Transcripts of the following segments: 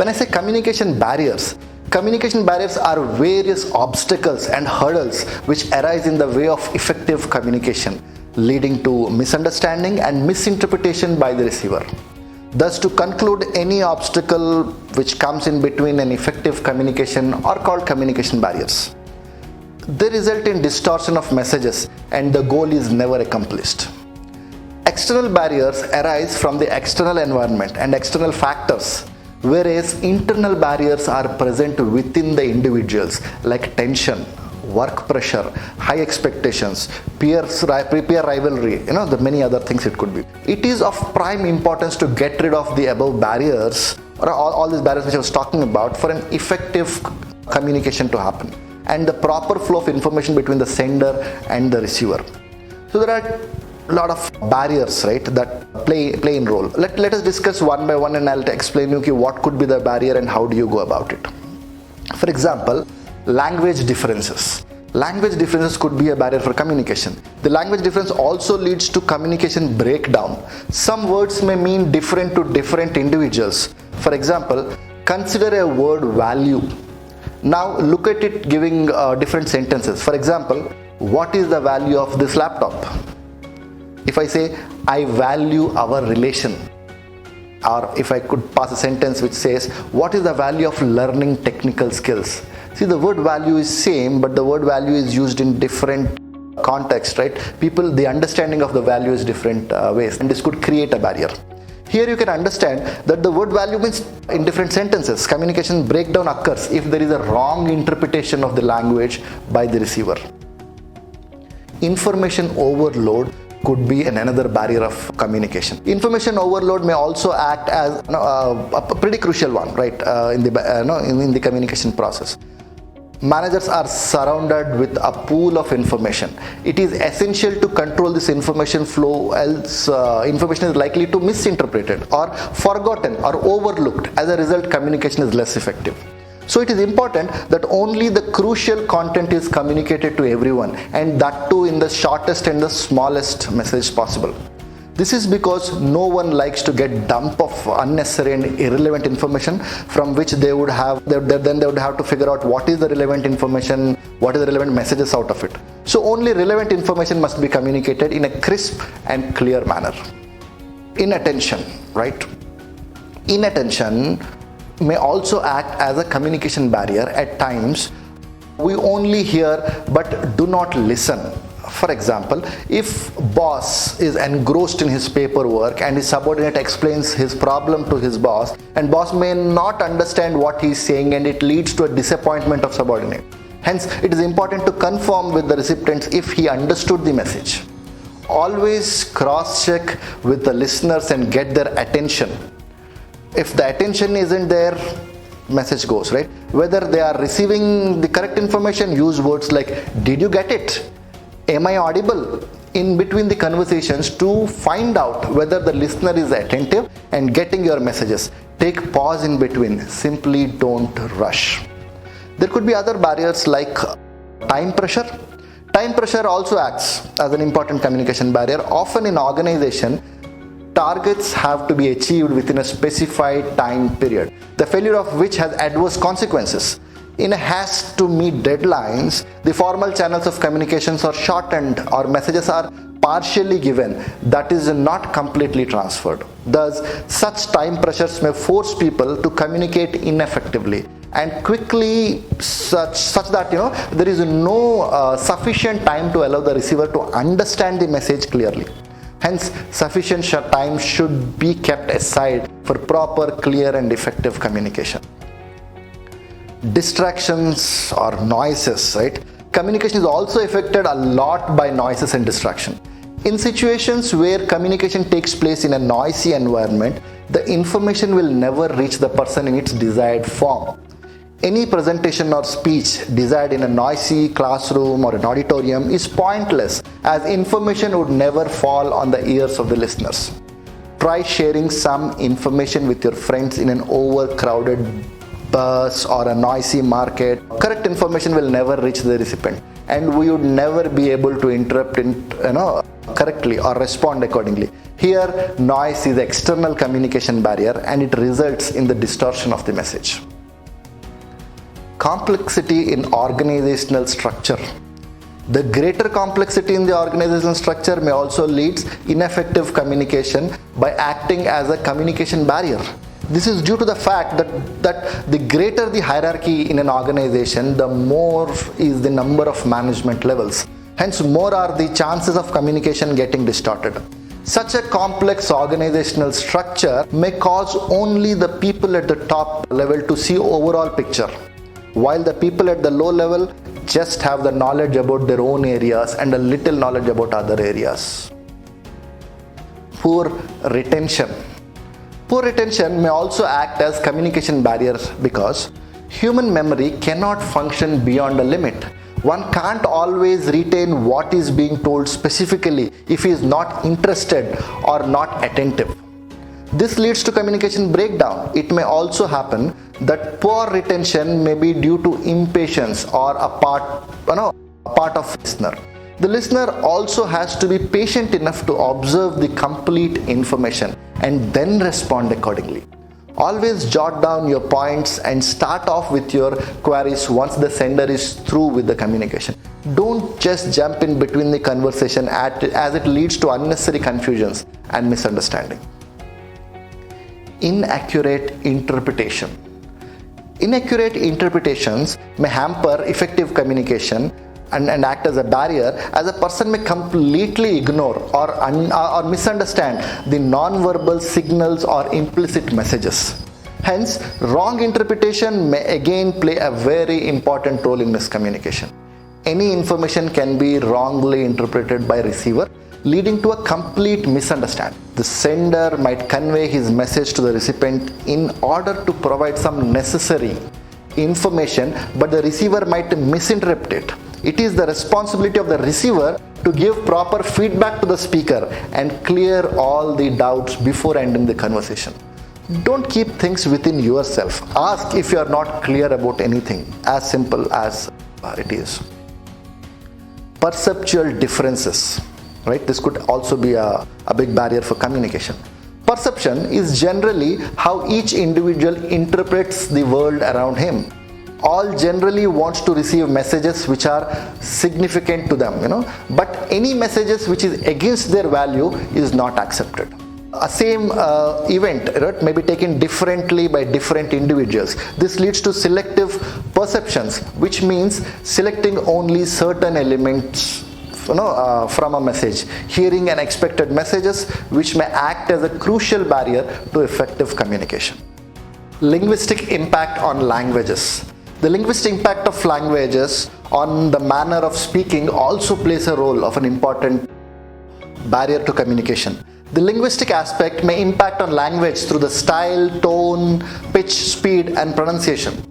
When I say communication barriers are various obstacles and hurdles which arise in the way of effective communication, leading to misunderstanding and misinterpretation by the receiver. Thus, to conclude, any obstacle which comes in between an effective communication are called communication barriers. They result in distortion of messages and the goal is never accomplished. External barriers arise from the external environment and external factors, whereas internal barriers are present within the individuals like tension, work pressure, high expectations, peer rivalry, the many other things it could be. It is of prime importance to get rid of the above barriers or all these barriers which I was talking about for an effective communication to happen and the proper flow of information between the sender and the receiver. So there are a lot of barriers, right, that play in role. Let us discuss one by one and I'll explain you what could be the barrier and how do you go about it. For example, language differences. Language differences could be a barrier for communication. The language difference also leads to communication breakdown. Some words may mean different to different individuals. For example, consider a word value. Now look at it giving different sentences. For example, what is the value of this laptop? If I say, I value our relation, or if I could pass a sentence which says, what is the value of learning technical skills? See, the word value is same, but the word value is used in different context, right? The understanding of the value is different ways, and this could create a barrier. Here you can understand that the word value means in different sentences. Communication breakdown occurs if there is a wrong interpretation of the language by the receiver. Information overload could be another barrier of communication. Information overload may also act as a pretty crucial one, right, in the communication process. Managers are surrounded with a pool of information. It is essential to control this information flow, else information is likely to be misinterpreted or forgotten or overlooked. As a result, communication is less effective. So it is important that only the crucial content is communicated to everyone, and that too in the shortest and the smallest message possible. This is because no one likes to get dump of unnecessary and irrelevant information from which they would have to figure out what is the relevant information, what is the relevant messages out of it. So only relevant information must be communicated in a crisp and clear manner. Inattention, right? Inattention may also act as a communication barrier. At times, we only hear but do not listen. For example, if boss is engrossed in his paperwork and his subordinate explains his problem to his boss, and boss may not understand what he is saying, and it leads to a disappointment of subordinate. Hence, it is important to confirm with the recipient if he understood the message. Always cross-check with the listeners and get their attention. If the attention isn't there, message goes, right? Whether they are receiving the correct information, use words like, did you get it? Am I audible? In between the conversations to find out whether the listener is attentive and getting your messages. Take pause in between. Simply don't rush. There could be other barriers like time pressure. Time pressure also acts as an important communication barrier. Often in organization, targets have to be achieved within a specified time period, the failure of which has adverse consequences. In a haste to meet deadlines, the formal channels of communications are shortened or messages are partially given, that is not completely transferred. Thus, such time pressures may force people to communicate ineffectively and quickly such that there is no sufficient time to allow the receiver to understand the message clearly. Hence, sufficient time should be kept aside for proper, clear and effective communication. Distractions or noises, right? Communication is also affected a lot by noises and distraction. In situations where communication takes place in a noisy environment, the information will never reach the person in its desired form. Any presentation or speech desired in a noisy classroom or an auditorium is pointless, as information would never fall on the ears of the listeners. Try sharing some information with your friends in an overcrowded bus or a noisy market. Correct information will never reach the recipient, and we would never be able to interrupt correctly or respond accordingly. Here, noise is the external communication barrier and it results in the distortion of the message. Complexity in organizational structure. The greater complexity in the organizational structure may also lead to ineffective communication by acting as a communication barrier. This is due to the fact that the greater the hierarchy in an organization, the more is the number of management levels. Hence, more are the chances of communication getting distorted. Such a complex organizational structure may cause only the people at the top level to see overall picture, while the people at the low level just have the knowledge about their own areas and a little knowledge about other areas. Poor retention. Poor retention may also act as communication barriers because human memory cannot function beyond a limit. One can't always retain what is being told specifically if he is not interested or not attentive. This leads to communication breakdown. It may also happen that poor retention may be due to impatience or a part of listener. The listener also has to be patient enough to observe the complete information and then respond accordingly. Always jot down your points and start off with your queries once the sender is through with the communication. Don't just jump in between the conversation as it leads to unnecessary confusions and misunderstanding. Inaccurate interpretation. Inaccurate interpretations may hamper effective communication and act as a barrier, as a person may completely ignore or misunderstand the non-verbal signals or implicit messages. Hence, wrong interpretation may again play a very important role in miscommunication. Any information can be wrongly interpreted by receiver, leading to a complete misunderstanding. The sender might convey his message to the recipient in order to provide some necessary information, but the receiver might misinterpret it. It is the responsibility of the receiver to give proper feedback to the speaker and clear all the doubts before ending the conversation. Don't keep things within yourself. Ask if you are not clear about anything, as simple as it is. Perceptual differences. Right? This could also be a big barrier for communication. Perception is generally how each individual interprets the world around him. All generally wants to receive messages which are significant to them, but any messages which is against their value is not accepted. A same event may be taken differently by different individuals. This leads to selective perceptions, which means selecting only certain elements from a message, hearing unexpected messages which may act as a crucial barrier to effective communication. Linguistic impact on languages. The linguistic impact of languages on the manner of speaking also plays a role of an important barrier to communication. The linguistic aspect may impact on language through the style, tone, pitch, speed, and pronunciation.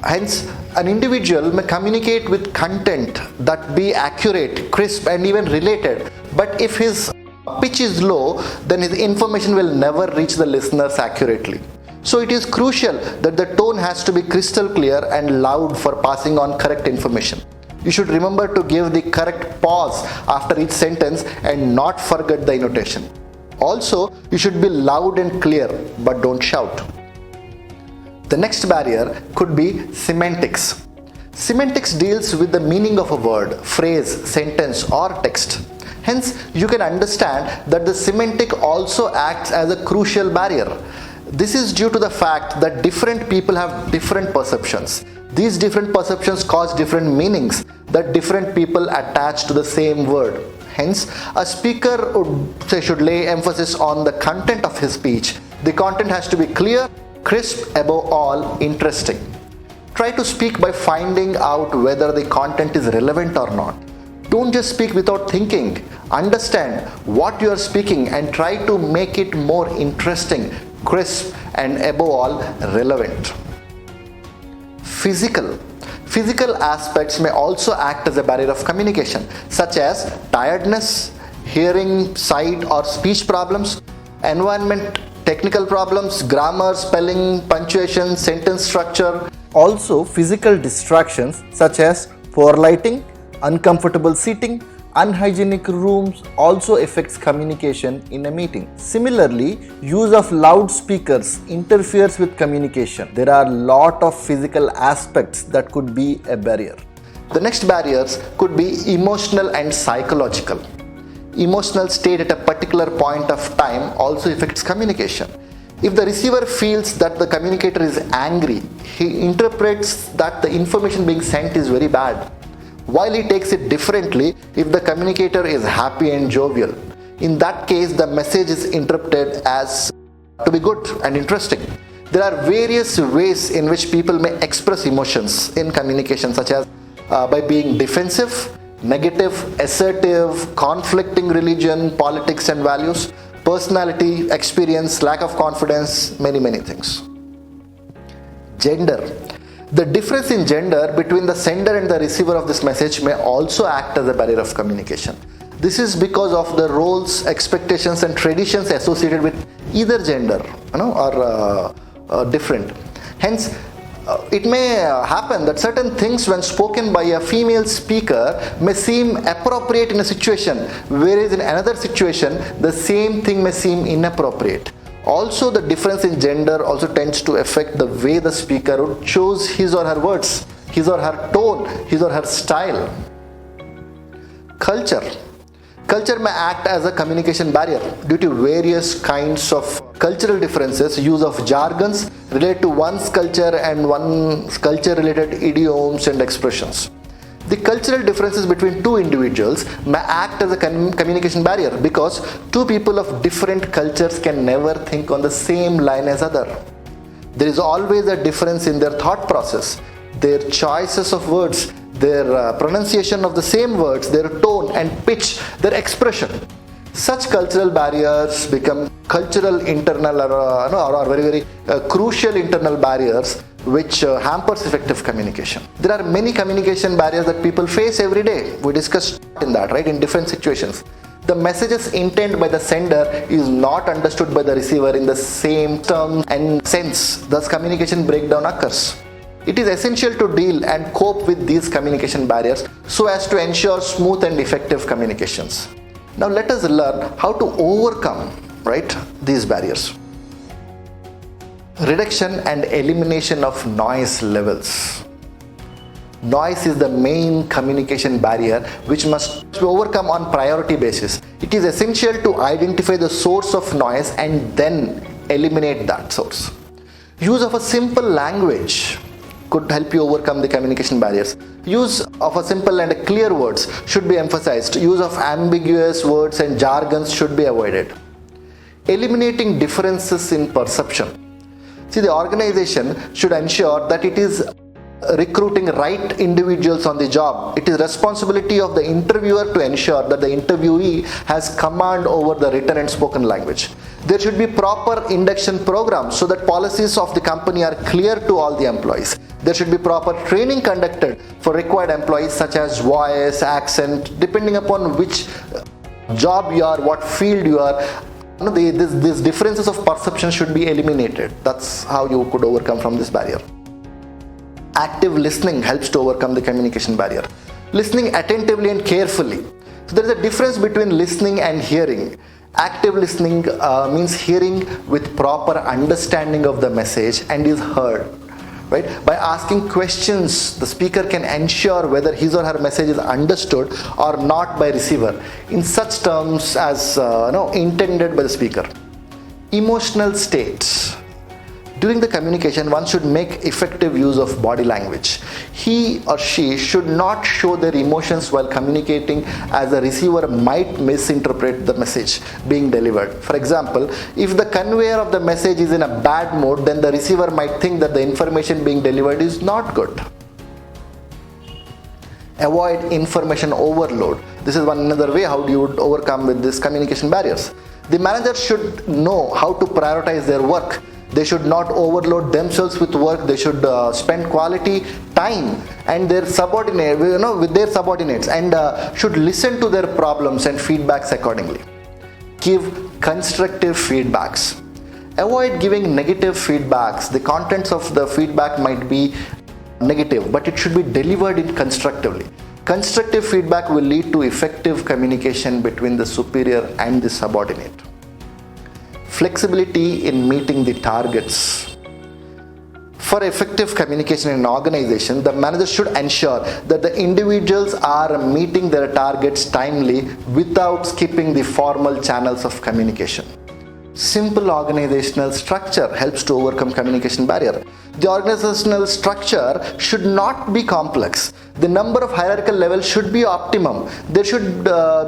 Hence, an individual may communicate with content that be accurate, crisp, and even related. But if his pitch is low, then his information will never reach the listeners accurately. So it is crucial that the tone has to be crystal clear and loud for passing on correct information. You should remember to give the correct pause after each sentence and not forget the intonation. Also, you should be loud and clear, but don't shout. The next barrier could be semantics. Semantics deals with the meaning of a word, phrase, sentence, or text. Hence, you can understand that the semantic also acts as a crucial barrier. This is due to the fact that different people have different perceptions. These different perceptions cause different meanings that different people attach to the same word. Hence, a speaker should lay emphasis on the content of his speech. The content has to be clear, crisp, above all, interesting. Try to speak by finding out whether the content is relevant or not. Don't just speak without thinking. Understand what you are speaking and try to make it more interesting, crisp, and above all, relevant. Physical aspects may also act as a barrier of communication, such as tiredness, hearing, sight, or speech problems, environment, technical problems, grammar, spelling, punctuation, sentence structure. Also, physical distractions such as poor lighting, uncomfortable seating, Unhygienic rooms also affects communication in a meeting. Similarly, use of loudspeakers interferes with communication. There are a lot of physical aspects that could be a barrier. The next barriers could be emotional and psychological. Emotional state at a particular point of time also affects communication. If the receiver feels that the communicator is angry, he interprets that the information being sent is very bad, while he takes it differently if the communicator is happy and jovial. In that case, the message is interpreted as to be good and interesting. There are various ways in which people may express emotions in communication, such as by being defensive, negative, assertive, conflicting religion, politics and values, personality, experience, lack of confidence, many things. Gender. The difference in gender between the sender and the receiver of this message may also act as a barrier of communication. This is because of the roles, expectations and traditions associated with either gender, or different. Hence, it may happen that certain things when spoken by a female speaker may seem appropriate in a situation, whereas in another situation the same thing may seem inappropriate. Also, the difference in gender also tends to affect the way the speaker would choose his or her words, his or her tone, his or her style. Culture. Culture may act as a communication barrier due to various kinds of cultural differences, use of jargons related to one's culture and one's culture related idioms and expressions. The cultural differences between two individuals may act as a communication barrier because two people of different cultures can never think on the same line as other. There is always a difference in their thought process, their choices of words, their pronunciation of the same words, their tone and pitch, their expression. Such cultural barriers become cultural internal or very crucial internal barriers which hampers effective communication. There are many communication barriers that people face every day. We discussed in that, right, in different situations. The message's intent by the sender is not understood by the receiver in the same terms and sense. Thus, communication breakdown occurs. It is essential to deal and cope with these communication barriers so as to ensure smooth and effective communications. Now let us learn how to overcome, these barriers. Reduction and elimination of noise levels. Noise is the main communication barrier which must be overcome on priority basis. It is essential to identify the source of noise and then eliminate that source. Use of a simple language could help you overcome the communication barriers. Use of a simple and clear words should be emphasized. Use of ambiguous words and jargons should be avoided. Eliminating differences in perception. See, the organization should ensure that it is recruiting right individuals on the job. It is responsibility of the interviewer to ensure that the interviewee has command over the written and spoken language. There should be proper induction programs so that policies of the company are clear to all the employees. There should be proper training conducted for required employees such as voice, accent, depending upon which job you are, what field you are. These differences of perception should be eliminated. That's how you could overcome from this barrier. Active listening helps to overcome the communication barrier. Listening attentively and carefully. So there is a difference between listening and hearing. Active listening means hearing with proper understanding of the message and is heard. Right? By asking questions, the speaker can ensure whether his or her message is understood or not by receiver in such terms as intended by the speaker. Emotional states. During the communication, one should make effective use of body language. He or she should not show their emotions while communicating, as the receiver might misinterpret the message being delivered. For example, if the conveyor of the message is in a bad mood, then the receiver might think that the information being delivered is not good. Avoid information overload. This is one another way how you would overcome with these communication barriers. The manager should know how to prioritize their work. They should not overload themselves with work. They should spend quality time and their subordinate, with their subordinates, and should listen to their problems and feedbacks accordingly. Give constructive feedbacks. Avoid giving negative feedbacks. The contents of the feedback might be negative, but it should be delivered in constructively. Constructive feedback will lead to effective communication between the superior and the subordinate. Flexibility in meeting the targets. For effective communication in an organization, the manager should ensure that the individuals are meeting their targets timely without skipping the formal channels of communication. Simple organizational structure helps to overcome communication barrier. The organizational structure should not be complex. The number of hierarchical levels should be optimum. There should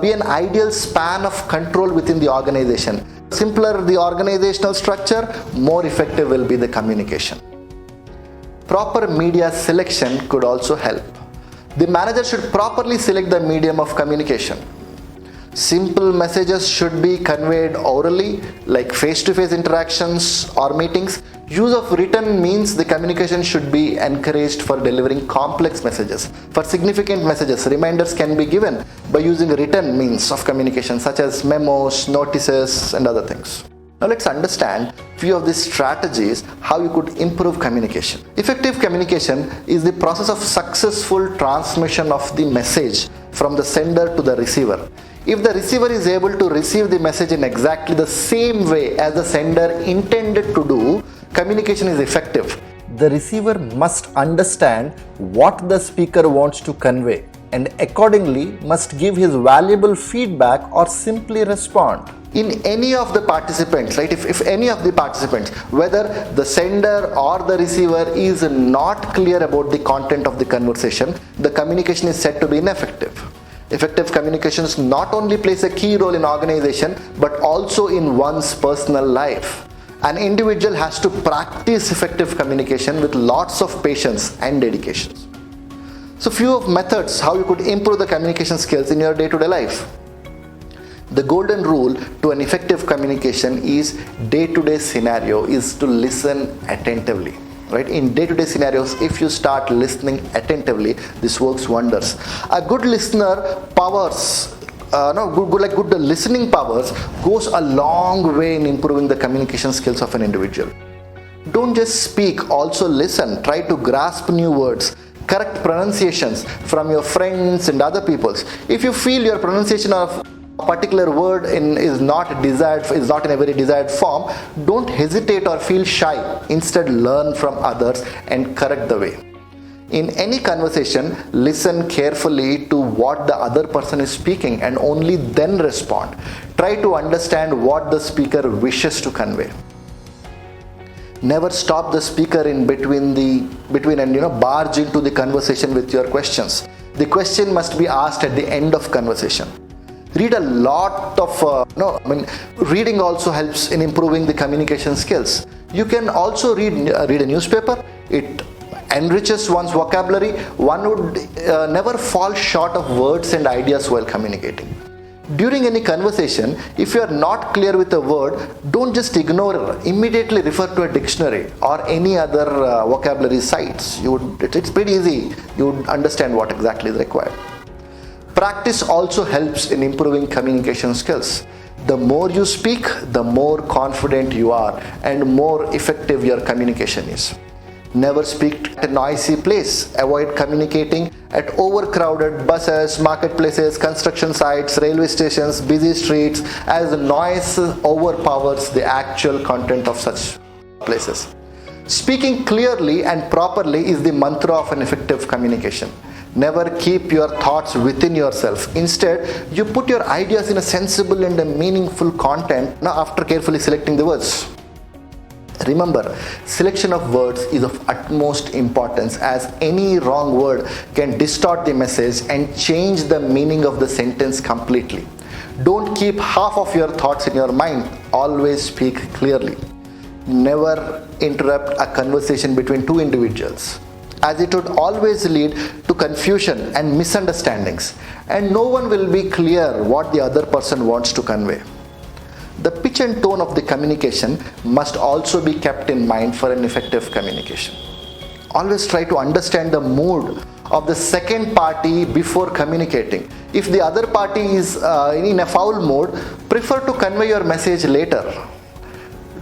be an ideal span of control within the organization. Simpler the organizational structure, more effective will be the communication. Proper media selection could also help. The manager should properly select the medium of communication. Simple messages should be conveyed orally, like face-to-face interactions or meetings. Use of written means the communication should be encouraged for delivering complex messages. For significant messages, reminders can be given by using written means of communication such as memos, notices, and other things. Now let's understand few of these strategies how you could improve communication. Effective communication is the process of successful transmission of the message from the sender to the receiver. If the receiver is able to receive the message in exactly the same way as the sender intended to do, communication is effective. The receiver must understand what the speaker wants to convey and accordingly must give his valuable feedback or simply respond. In any of the participants, right, if any of the participants, whether the sender or the receiver is not clear about the content of the conversation, the communication is said to be ineffective. Effective communications not only plays a key role in organization but also in one's personal life. An individual has to practice effective communication with lots of patience and dedication. So few of methods how you could improve the communication skills in your day-to-day life. The golden rule to an effective communication is day-to-day scenario is to listen attentively. Right? In day-to-day scenarios, if you start listening attentively, this works wonders. A good listener powers, good listening powers goes a long way in improving the communication skills of an individual. Don't just speak, also listen. Try to grasp new words. Correct pronunciations from your friends and other people's. If you feel your pronunciation of a particular word is not in a very desired form, don't hesitate or feel shy. Instead, learn from others and correct the way. In any conversation, listen carefully to what the other person is speaking and only then respond. Try to understand what the speaker wishes to convey. Never stop the speaker in between and barge into the conversation with your questions. The question must be asked at the end of conversation. Read a lot of, reading also helps in improving the communication skills. You can also read a newspaper. It enriches one's vocabulary. One would never fall short of words and ideas while communicating. During any conversation, if you are not clear with a word, don't just ignore it. Immediately refer to a dictionary or any other vocabulary sites. It's pretty easy. You would understand what exactly is required. Practice also helps in improving communication skills. The more you speak, the more confident you are and more effective your communication is. Never speak at a noisy place. Avoid communicating at overcrowded buses, marketplaces, construction sites, railway stations, busy streets, as the noise overpowers the actual content of such places. Speaking clearly and properly is the mantra of an effective communication. Never keep your thoughts within yourself. Instead, you put your ideas in a sensible and a meaningful content after carefully selecting the words. Remember, selection of words is of utmost importance as any wrong word can distort the message and change the meaning of the sentence completely. Don't keep half of your thoughts in your mind. Always speak clearly. Never interrupt a conversation between two individuals, as it would always lead to confusion and misunderstandings, and no one will be clear what the other person wants to convey. The pitch and tone of the communication must also be kept in mind for an effective communication. Always try to understand the mood of the second party before communicating. If the other party is in a foul mood, prefer to convey your message later.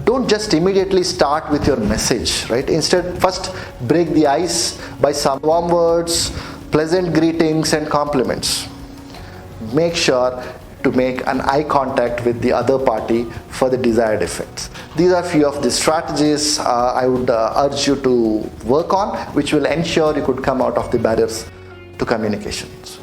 Don't just immediately start with your message, right? Instead, first break the ice by some warm words, pleasant greetings and compliments. Make sure to make an eye contact with the other party for the desired effects. These are few of the strategies I would urge you to work on, which will ensure you could come out of the barriers to communications.